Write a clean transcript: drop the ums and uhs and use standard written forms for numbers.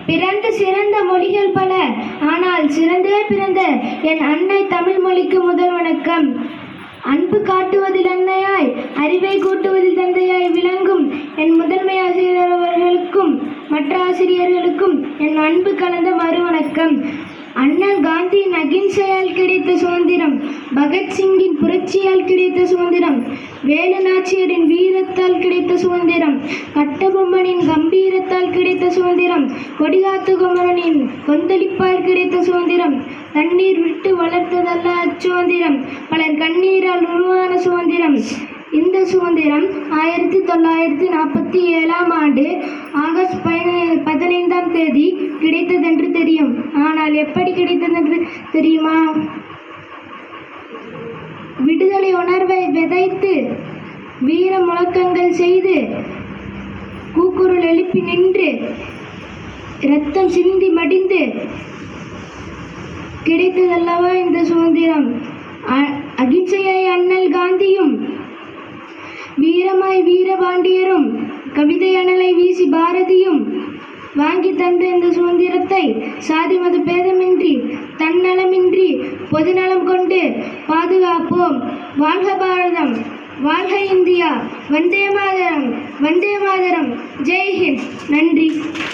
பிறந்து சிறந்த மொழிகள் பல, ஆனால் சிறந்தே பிறந்த என் அன்னை தமிழ் மொழிக்கு முதல் வணக்கம். அன்பு காட்டுவதில் அன்னையாய், அறிவை கூட்டுவதில் தந்தையாய் விளங்கும் என் முதன்மை ஆசிரியர் அவர்களுக்கும் மற்ற ஆசிரியர்களுக்கும் என் அன்பு கலந்த மறு வணக்கம். அண்ணல் காந்தியின் அகிம்சையால் கிடைத்த சுதந்திரம், பகத்சிங்கின் புரட்சியால் கிடைத்த சுதந்திரம், வேலு நாச்சியாரின் வீரத்தால் கிடைத்த சுதந்திரம், கட்டபொம்மனின் கம்பீரத்தால் கிடைத்த சுதந்திரம், கொடிகாத்து குமரனின் கொந்தளிப்பால் கிடைத்த சுதந்திரம், தண்ணீர் விட்டு வளர்த்ததல்ல அச்சுதந்திரம், பலர் கண்ணீரால் உருவான சுதந்திரம். இந்த சுதந்திரம் 1947 ஆண்டு ஆகஸ்ட் 15 கிடைத்ததென்று தெரியும். ஆனால் எப்படி கிடைத்ததென்று தெரியுமா? விடுதலை உணர்வை விதைத்து, வீர முழக்கங்கள் செய்து, கூக்குரல் எழுப்பி நின்று, இரத்தம் சிந்தி மடிந்து கிடைத்ததல்லவா இந்த சுதந்திரம். அகிம்சையாய் அண்ணல் காந்தியும், வீரமாய் வீரபாண்டியரும், கவிதை அனலை வீசி பாரதியும் வாங்கி தந்த இந்த சுதந்திரத்தை சாதி மத பேதமின்றி, தன்னலமின்றி, பொதுநலம் கொண்டு பாதுகாப்போம். வாழ்க பாரதம், வாழ்க இந்தியா, வந்தே மாதரம், வந்தே மாதரம், ஜெய்ஹிந்த். நன்றி.